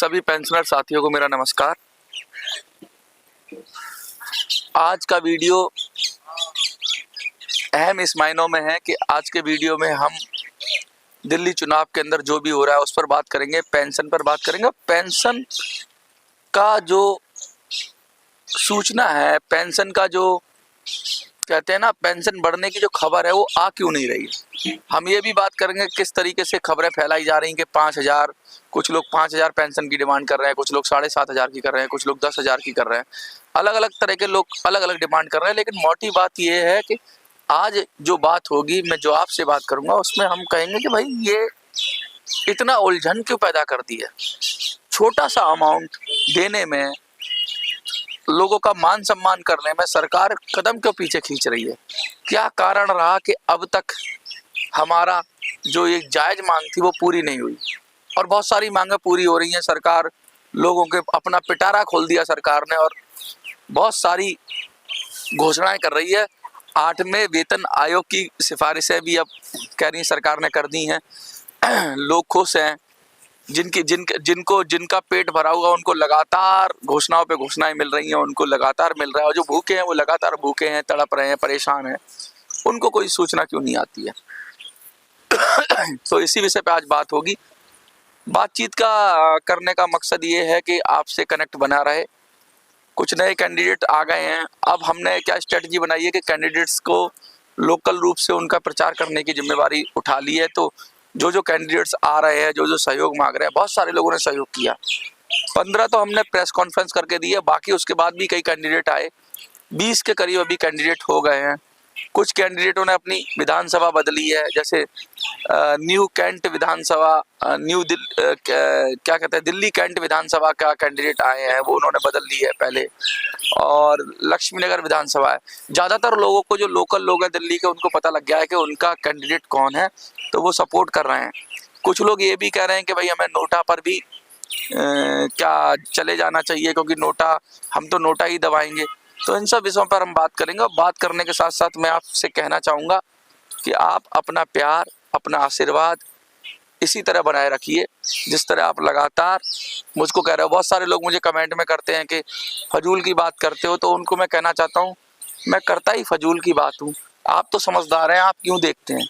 सभी पेंशनर साथियों को मेरा नमस्कार। आज का वीडियो अहम इस मायनों में है कि आज के वीडियो में हम दिल्ली चुनाव के अंदर जो भी हो रहा है उस पर बात करेंगे, पेंशन पर बात करेंगे। पेंशन का जो सूचना है, पेंशन का जो कहते हैं ना, पेंशन बढ़ने की जो खबर है वो आ क्यों नहीं रही है। हम ये भी बात करेंगे किस तरीके से खबरें फैलाई जा रही हैं कि 5,000, कुछ लोग 5,000 पेंशन की डिमांड कर रहे हैं, कुछ लोग 7,500 की कर रहे हैं, कुछ लोग 10,000 की कर रहे हैं। अलग अलग तरह के लोग अलग अलग डिमांड कर रहे हैं। लेकिन मोटी बात ये है कि आज जो बात होगी, मैं जो आपसे बात करूंगा उसमें हम कहेंगे कि भाई ये इतना उलझन क्यों पैदा कर दी है। छोटा सा अमाउंट देने में, लोगों का मान सम्मान करने में सरकार कदम क्यों पीछे खींच रही है। क्या कारण रहा कि अब तक हमारा जो एक जायज मांग थी वो पूरी नहीं हुई, और बहुत सारी मांगें पूरी हो रही हैं। सरकार लोगों के अपना पिटारा खोल दिया सरकार ने, और बहुत सारी घोषणाएं कर रही है। 8वें वेतन आयोग की सिफारिशें भी अब कह रही सरकार ने कर दी हैं। लोग खुश हैं, जिनका पेट भरा हुआ उनको लगातार घोषणाओं पे घोषणाएं मिल रही हैं, उनको लगातार मिल रहा है। और जो भूखे हैं वो लगातार भूखे हैं, तड़प रहे हैं, परेशान हैं, उनको कोई सूचना क्यों नहीं आती है। तो इसी विषय पे आज बात होगी। बातचीत का करने का मकसद ये है कि आपसे कनेक्ट बना रहे। कुछ नए कैंडिडेट आ गए हैं। अब हमने क्या स्ट्रेटजी बनाई है कि कैंडिडेट्स को लोकल रूप से उनका प्रचार करने की जिम्मेवारी उठा ली है। तो जो कैंडिडेट्स आ रहे हैं, जो सहयोग मांग रहे हैं, बहुत सारे लोगों ने सहयोग किया। 15 तो हमने प्रेस कॉन्फ्रेंस करके दी है, बाकी उसके बाद भी कई कैंडिडेट आए। 20 के करीब अभी कैंडिडेट हो गए हैं। कुछ कैंडिडेटों ने अपनी विधानसभा बदली है, जैसे न्यू कैंट विधानसभा, क्या कहते हैं, दिल्ली कैंट विधानसभा का कैंडिडेट आए हैं, वो उन्होंने बदल ली है पहले। और लक्ष्मीनगर विधानसभा है। ज़्यादातर लोगों को, जो लोकल लोग हैं दिल्ली के, उनको पता लग गया है कि उनका कैंडिडेट कौन है, तो वो सपोर्ट कर रहे हैं। कुछ लोग ये भी कह रहे हैं कि भाई हमें नोटा पर भी क्या चले जाना चाहिए, क्योंकि हम तो नोटा ही दबाएंगे। तो इन सब विषयों पर हम बात करेंगे। और बात करने के साथ साथ मैं आपसे कहना चाहूँगा कि आप अपना प्यार, अपना आशीर्वाद इसी तरह बनाए रखिए जिस तरह आप लगातार मुझको कह रहे हो। बहुत सारे लोग मुझे कमेंट में करते हैं कि फजूल की बात करते हो, तो उनको मैं कहना चाहता हूँ, मैं करता ही फजूल की बात हूँ। आप तो समझदार हैं, आप क्यों देखते हैं।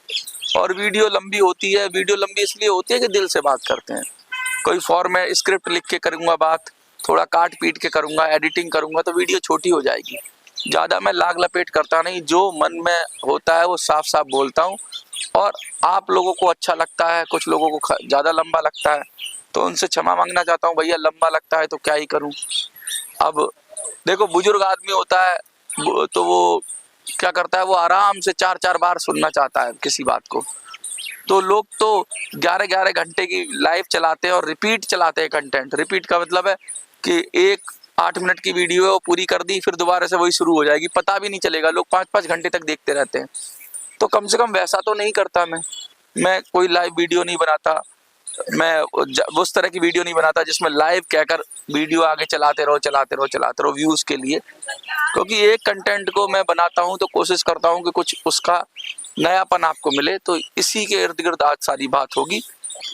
और वीडियो लंबी होती है। वीडियो लंबी इसलिए होती है कि दिल से बात करते हैं। कोई फॉर्म में स्क्रिप्ट लिख के करूँगा बात, थोड़ा काट पीट के करूँगा, एडिटिंग करूँगा, तो वीडियो छोटी हो जाएगी। ज़्यादा मैं लाग लपेट करता नहीं, जो मन में होता है वो साफ साफ बोलता हूँ। और आप लोगों को अच्छा लगता है, कुछ लोगों को ज़्यादा लंबा लगता है, तो उनसे क्षमा मांगना चाहता हूँ। भैया लंबा लगता है तो क्या ही करूँ। अब देखो, बुजुर्ग आदमी होता है तो वो क्या करता है, वो आराम से 4-4 बार सुनना चाहता है किसी बात को। तो लोग तो 11-11 घंटे की लाइव चलाते हैं और रिपीट चलाते हैं कंटेंट। रिपीट का मतलब है कि एक 8 मिनट की वीडियो है, वो पूरी कर दी, फिर दोबारा से वही शुरू हो जाएगी, पता भी नहीं चलेगा। लोग 5-5 घंटे तक देखते रहते हैं। तो कम से कम वैसा तो नहीं करता मैं कोई लाइव वीडियो नहीं बनाता। मैं उस तरह की वीडियो नहीं बनाता जिसमें लाइव कहकर वीडियो आगे चलाते रहो व्यूज़ के लिए। क्योंकि एक कंटेंट को मैं बनाता हूं तो कोशिश करता हूं कि कुछ उसका नयापन आपको मिले। तो इसी के इर्द गिर्द आज सारी बात होगी।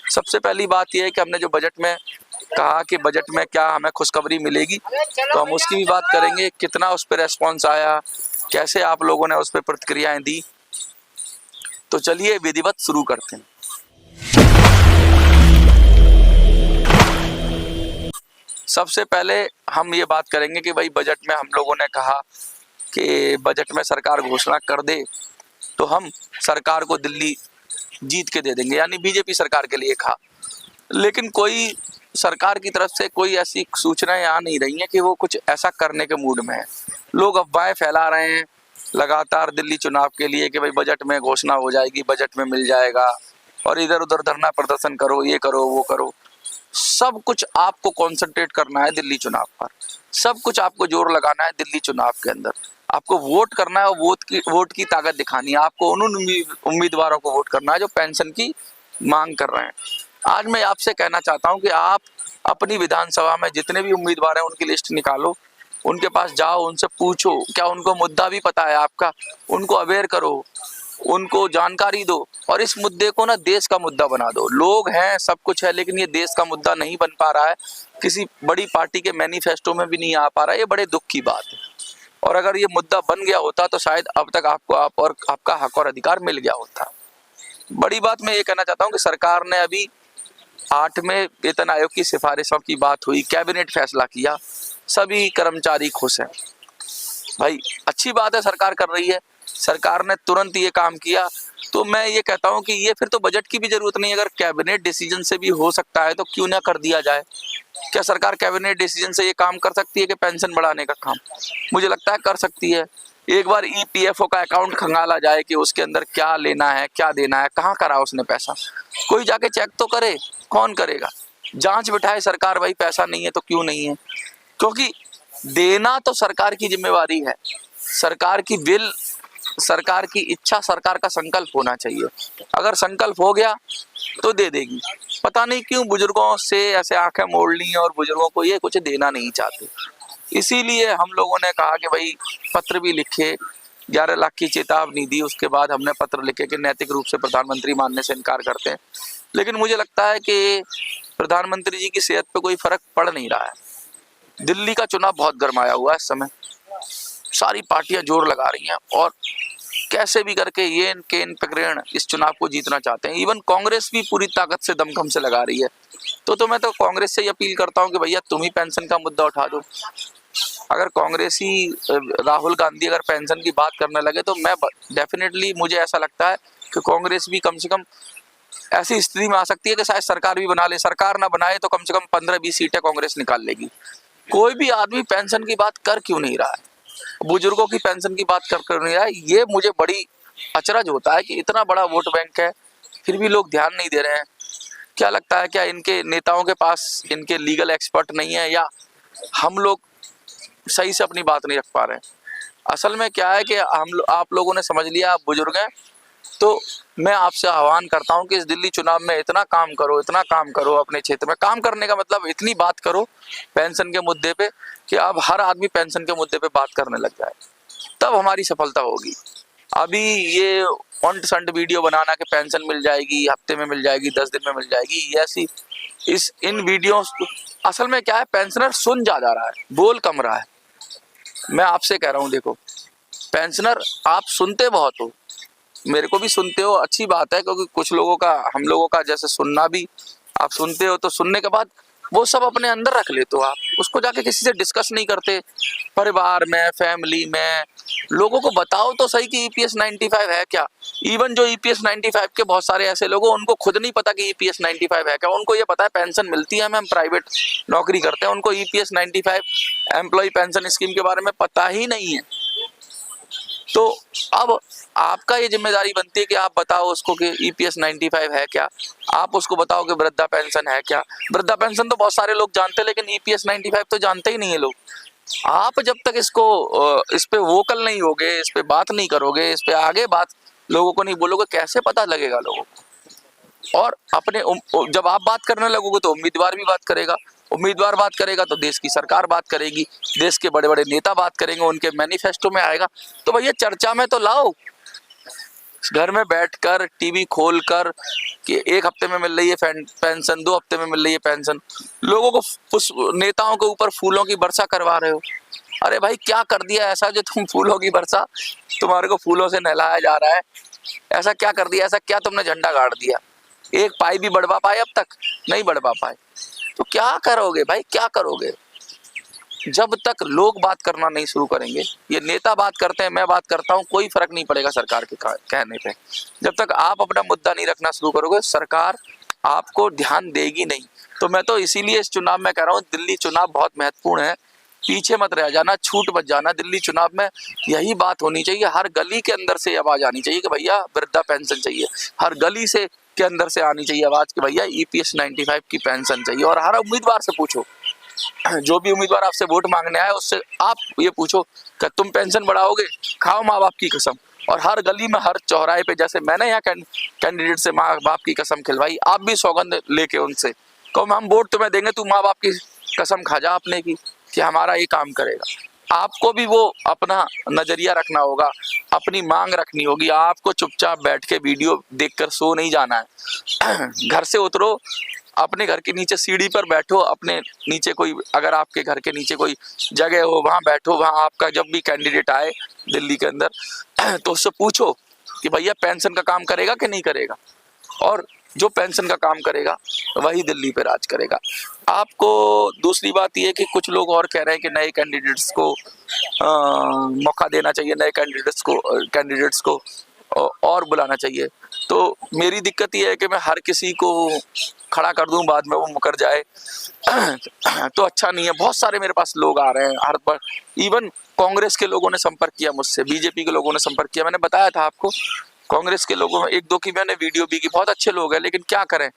सबसे पहली बात यह है कि हमने जो बजट में कहा कि बजट में क्या हमें खुशखबरी मिलेगी, तो हम उसकी भी बात करेंगे। कितना उस पर रेस्पॉन्स आया, कैसे आप लोगों ने उस पर प्रतिक्रियाएं दी। तो चलिए विधिवत शुरू करते हैं। सबसे पहले हम ये बात करेंगे कि भाई बजट में हम लोगों ने कहा कि बजट में सरकार घोषणा कर दे तो हम सरकार को दिल्ली जीत के दे देंगे, यानी बीजेपी सरकार के लिए कहा। लेकिन कोई सरकार की तरफ से कोई ऐसी सूचनाएं आ नहीं रही हैं कि वो कुछ ऐसा करने के मूड में है। लोग अफवाहें फैला रहे हैं लगातार दिल्ली चुनाव के लिए कि भाई बजट में घोषणा हो जाएगी, बजट में मिल जाएगा, और इधर उधर धरना प्रदर्शन करो, ये करो वो करो। सब कुछ आपको कंसंट्रेट करना है दिल्ली चुनाव पर। सब कुछ आपको जोर लगाना है दिल्ली चुनाव के अंदर। आपको वोट करना है और वोट की ताकत दिखानी है। आपको उन उम्मीदवारों को वोट करना है जो पेंशन की मांग कर रहे हैं। आज मैं आपसे कहना चाहता हूं कि आप अपनी विधानसभा में जितने भी उम्मीदवार हैं उनकी लिस्ट निकालो, उनके पास जाओ, उनसे पूछो क्या उनको मुद्दा भी पता है आपका, उनको अवेयर करो। उनको जानकारी दो और इस मुद्दे को ना देश का मुद्दा बना दो। लोग हैं, सब कुछ है, लेकिन ये देश का मुद्दा नहीं बन पा रहा है, किसी बड़ी पार्टी के मैनिफेस्टो में भी नहीं आ पा रहा है। ये बड़े दुख की बात है। और अगर ये मुद्दा बन गया होता तो शायद अब तक आपको आपका हक और अधिकार मिल गया होता। बड़ी बात मैं ये कहना चाहता हूँ कि सरकार ने अभी 8वें वेतन आयोग की सिफारिशों की बात हुई, कैबिनेट फैसला किया, सभी कर्मचारी खुश हैं। भाई अच्छी बात है, सरकार कर रही है, सरकार ने तुरंत ये काम किया। तो मैं ये कहता हूँ कि ये फिर तो बजट की भी जरूरत नहीं, अगर कैबिनेट डिसीजन से भी हो सकता है तो क्यों ना कर दिया जाए। क्या सरकार कैबिनेट डिसीजन से ये काम कर सकती है कि पेंशन बढ़ाने का काम? मुझे लगता है कर सकती है। एक बार ईपीएफओ का अकाउंट खंगाला जाए कि उसके अंदर क्या लेना है, क्या देना है, कहाँ करा उसने पैसा, कोई जाके चेक तो करे। कौन करेगा? जांच बिठाए सरकार, भाई पैसा नहीं है तो क्यों नहीं है, क्योंकि देना तो सरकार की जिम्मेवारी है। सरकार की विल, सरकार की इच्छा, सरकार का संकल्प होना चाहिए। अगर संकल्प हो गया तो दे देगी। पता नहीं क्यों बुजुर्गों से ऐसे आंखें मोड़ ली और बुजुर्गों को ये कुछ देना नहीं चाहते। इसीलिए हम लोगों ने कहा कि भाई पत्र भी लिखे, 11 लाख की चेतावनी दी, उसके बाद हमने पत्र लिखे कि नैतिक रूप से प्रधानमंत्री मानने से इनकार करते हैं। लेकिन मुझे लगता है कि प्रधानमंत्री जी की सेहत पे कोई फर्क पड़ नहीं रहा है। दिल्ली का चुनाव बहुत गरमाया हुआ है इस समय, सारी पार्टियां जोर लगा रही हैं और कैसे भी करके ये इनके इन प्रकरण इस चुनाव को जीतना चाहते हैं। इवन कांग्रेस भी पूरी ताकत से दमखम से लगा रही है। तो मैं तो कांग्रेस से ही अपील करता हूं कि भैया तुम ही पेंशन का मुद्दा उठा दो। अगर कांग्रेसी राहुल गांधी अगर पेंशन की बात करने लगे तो मैं डेफिनेटली, मुझे ऐसा लगता है कि कांग्रेस भी कम से कम ऐसी स्थिति में आ सकती है कि शायद सरकार भी बना ले। सरकार ना बनाए तो कम से कम 15-20 सीटें कांग्रेस निकाल लेगी। कोई भी आदमी पेंशन की बात कर क्यों नहीं रहा है, बुजुर्गों की पेंशन की बात कर नहीं रहा है। ये मुझे बड़ी अचरज होता है कि इतना बड़ा वोट बैंक है फिर भी लोग ध्यान नहीं दे रहे हैं। क्या लगता है, क्या इनके नेताओं के पास इनके लीगल एक्सपर्ट नहीं है, या हम लोग सही से अपनी बात नहीं रख पा रहे हैं? असल में क्या है कि आप लोगों ने समझ लिया, आप बुजुर्ग हैं, तो मैं आपसे आह्वान करता हूं कि इस दिल्ली चुनाव में इतना काम करो, इतना काम करो, अपने क्षेत्र में काम करने का मतलब इतनी बात करो पेंशन के मुद्दे पे कि अब हर आदमी पेंशन के मुद्दे पे बात करने लग जाए, तब हमारी सफलता होगी। अभी ये ऑन्ट संट वीडियो बनाना कि पेंशन मिल जाएगी, हफ्ते में मिल जाएगी, 10 दिन में मिल जाएगी, ऐसी इन वीडियो, असल में क्या है, पेंशनर सुन ज्यादा रहा है, बोल कम रहा है। मैं आपसे कह रहा हूँ, देखो पेंशनर आप सुनते बहुत हो, मेरे को भी सुनते हो, अच्छी बात है, क्योंकि कुछ लोगों का, हम लोगों का जैसे सुनना भी, आप सुनते हो तो सुनने के बाद वो सब अपने अंदर रख लेते हो, आप उसको जाके किसी से डिस्कस नहीं करते। परिवार में, फैमिली में लोगों को बताओ तो सही कि ईपीएस 95 है क्या। इवन जो ईपीएस 95 के बहुत सारे ऐसे लोग हैं, उनको खुद नहीं पता कि ईपीएस 95 है क्या। उनको ये पता है पेंशन मिलती है, हम प्राइवेट नौकरी करते हैं, उनको ईपीएस 95 एम्प्लॉय पेंशन स्कीम के बारे में पता ही नहीं है। तो अब आपका ये जिम्मेदारी बनती है कि आप बताओ उसको कि ईपीएस 95 है क्या, आप उसको बताओ कि वृद्धा पेंशन है क्या। वृद्धा पेंशन तो बहुत सारे लोग जानते हैं, लेकिन ईपीएस 95 तो जानते ही नहीं है लोग। आप जब तक इसको इस पे वोकल नहीं होगे, इस पे बात नहीं करोगे, इस पे आगे बात लोगों को नहीं बोलोगे, कैसे पता लगेगा लोगों को। और अपने जब आप बात करने लगोगे तो उम्मीदवार भी बात करेगा, उम्मीदवार बात करेगा तो देश की सरकार बात करेगी, देश के बड़े बड़े नेता बात करेंगे, उनके मैनिफेस्टो में आएगा। तो भैया चर्चा में तो लाओ, घर में बैठकर टीवी खोलकर कि 1 हफ्ते में मिल रही है पेंशन, 2 हफ्ते में मिल रही है पेंशन, लोगों को, नेताओं के ऊपर फूलों की वर्षा करवा रहे हो। अरे भाई क्या कर दिया ऐसा जो तुम फूलों की वर्षा, तुम्हारे को फूलों से नहलाया जा रहा है, ऐसा क्या कर दिया, ऐसा क्या तुमने झंडा गाड़ दिया? एक पाई भी बढ़वा पाए? अब तक नहीं बढ़वा पाए। तो क्या करोगे भाई, क्या करोगे जब तक लोग बात करना नहीं शुरू करेंगे। ये नेता बात करते हैं, मैं बात करता हूँ, कोई फर्क नहीं पड़ेगा सरकार के कहने पे। जब तक आप अपना मुद्दा नहीं रखना शुरू करोगे, सरकार आपको ध्यान देगी नहीं। तो मैं तो इसीलिए इस चुनाव में कह रहा हूँ, दिल्ली चुनाव बहुत महत्वपूर्ण है, पीछे मत रह जाना, छूट मत जाना। दिल्ली चुनाव में यही बात होनी चाहिए, हर गली के अंदर से आवाज आनी चाहिए कि भैया वृद्धा पेंशन चाहिए, हर गली से के अंदर से आनी चाहिए आवाज कि भैया ईपीएस 95 की पेंशन चाहिए। और हर उम्मीदवार से पूछो, जो भी उम्मीदवार आपसे वोट मांगने आए उससे आप ये पूछो कि तुम पेंशन बढ़ाओगे, खाओ माँ बाप की कसम। और हर गली में, हर चौराहे पे, जैसे मैंने यहाँ कैंडिडेट से माँ बाप की कसम खिलवाई, आप भी सौगंध लेके उनसे कहो हम वोट तुम्हें देंगे, तू माँ बाप की कसम खा जा अपने की कि हमारा ये काम करेगा। आपको भी वो अपना नजरिया रखना होगा, अपनी मांग रखनी होगी। आपको चुपचाप बैठ के वीडियो देखकर सो नहीं जाना है। घर से उतरो, अपने घर के नीचे सीढ़ी पर बैठो, अपने नीचे कोई, अगर आपके घर के नीचे कोई जगह हो वहाँ बैठो, वहाँ आपका जब भी कैंडिडेट आए दिल्ली के अंदर तो उससे पूछो कि भैया पेंशन का काम करेगा कि नहीं करेगा, और जो पेंशन का काम करेगा वही दिल्ली पे राज करेगा। आपको दूसरी बात ये है कि कुछ लोग और कह रहे हैं कि नए कैंडिडेट्स को मौका देना चाहिए, नए कैंडिडेट्स को और बुलाना चाहिए। तो मेरी दिक्कत ये है कि मैं हर किसी को खड़ा कर दूं, बाद में वो मुकर जाए तो अच्छा नहीं है। बहुत सारे मेरे पास लोग आ रहे हैं हर पर, इवन कांग्रेस के लोगों ने संपर्क किया मुझसे, बीजेपी के लोगों ने संपर्क किया। मैंने बताया था आपको, कांग्रेस के लोगों में एक दो की मैंने वीडियो भी की, बहुत अच्छे लोग हैं, लेकिन क्या करें,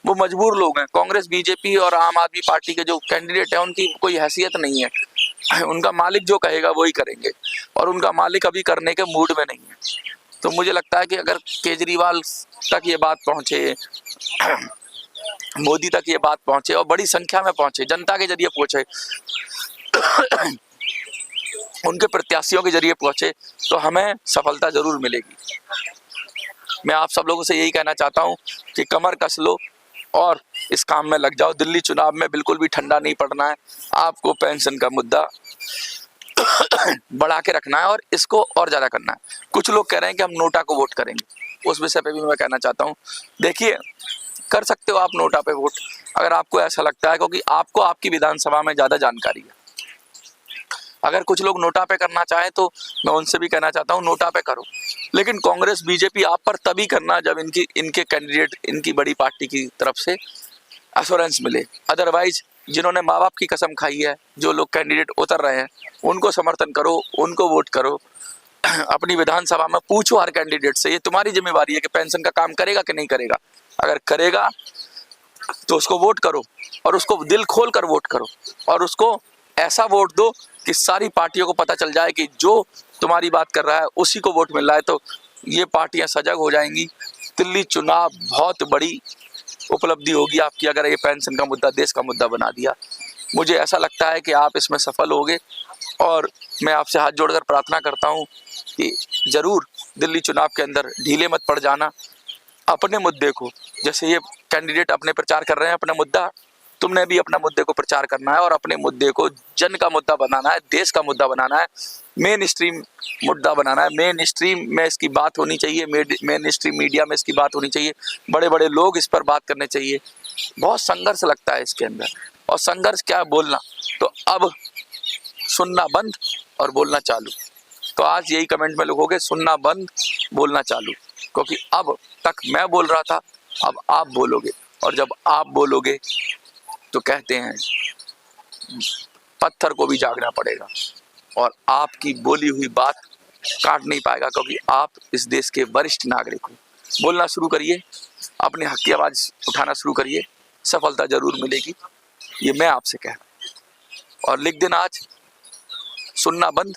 वो मजबूर लोग हैं। कांग्रेस, बीजेपी और आम आदमी पार्टी के जो कैंडिडेट है उनकी कोई हैसियत नहीं है। उनका मालिक जो कहेगा वही करेंगे, और उनका मालिक अभी करने के मूड में नहीं है। तो मुझे लगता है कि अगर केजरीवाल तक ये बात पहुंचे, मोदी तक ये बात पहुंचे, और बड़ी संख्या में पहुंचे, जनता के जरिए पहुंचे, उनके प्रत्याशियों के जरिए पहुंचे, तो हमें सफलता जरूर मिलेगी। मैं आप सब लोगों से यही कहना चाहता हूं कि कमर कस लो और इस काम में लग जाओ। दिल्ली चुनाव में बिल्कुल भी ठंडा नहीं पड़ना है। आपको पेंशन का मुद्दा बढ़ा के रखना है और इसको और ज्यादा करना है। कुछ लोग कह रहे हैं कि हम नोटा को वोट करेंगे, उस विषय पे भी मैं कहना चाहता हूं, देखिए, कर सकते हो आप नोटा पे वोट, अगर आपको ऐसा लगता है, क्योंकि आपको आपकी विधानसभा में ज्यादा जानकारी है। अगर कुछ लोग नोटा पे करना चाहें तो मैं उनसे भी कहना चाहता हूं नोटा पे करो, लेकिन कांग्रेस, बीजेपी आप पर तभी करना जब इनके कैंडिडेट, इनकी बड़ी पार्टी की तरफ से एश्योरेंस मिले। अदरवाइज जिन्होंने माँ बाप की कसम खाई है, जो लोग कैंडिडेट उतर रहे हैं, उनको समर्थन करो, उनको वोट करो। अपनी विधानसभा में पूछो हर कैंडिडेट से, ये तुम्हारी जिम्मेवारी है कि पेंशन का काम करेगा कि नहीं करेगा। अगर करेगा तो उसको वोट करो, और उसको दिल खोल कर वोट करो, और उसको ऐसा वोट दो कि सारी पार्टियों को पता चल जाए कि जो तुम्हारी बात कर रहा है उसी को वोट मिल रहा है। तो ये पार्टियां सजग हो जाएंगी। दिल्ली चुनाव बहुत बड़ी उपलब्धि होगी आपकी अगर ये पेंशन का मुद्दा देश का मुद्दा बना दिया। मुझे ऐसा लगता है कि आप इसमें सफल होगे, और मैं आपसे हाथ जोड़कर प्रार्थना करता हूं कि जरूर दिल्ली चुनाव के अंदर ढीले मत पड़ जाना। अपने मुद्दे को, जैसे ये कैंडिडेट अपने प्रचार कर रहे हैं अपना मुद्दा, तुमने भी अपना मुद्दे को प्रचार करना है, और अपने मुद्दे को जन का मुद्दा बनाना है, देश का मुद्दा बनाना है, मेन स्ट्रीम मुद्दा बनाना है। मेन स्ट्रीम में इसकी बात होनी चाहिए, मेन स्ट्रीम मीडिया में इसकी बात होनी चाहिए, बड़े बड़े लोग इस पर बात करने चाहिए। बहुत संघर्ष लगता है इसके अंदर, और संघर्ष क्या बोलना, तो अब सुनना बंद और बोलना चालू। तो आज यही कमेंट में लिखोगे, सुनना बंद, बोलना चालू, क्योंकि अब तक मैं बोल रहा था, अब आप बोलोगे, और जब आप बोलोगे तो कहते हैं पत्थर को भी जागना पड़ेगा, और आपकी बोली हुई बात काट नहीं पाएगा, क्योंकि आप इस देश के वरिष्ठ नागरिक हो। बोलना शुरू करिए, अपने हक की आवाज उठाना शुरू करिए, सफलता जरूर मिलेगी, ये मैं आपसे कह रहा हूं। और लिख देना आज, सुनना बंद,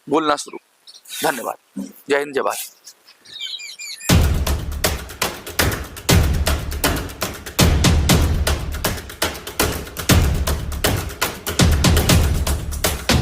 बोलना शुरू। धन्यवाद। जय हिंद, जय भारत।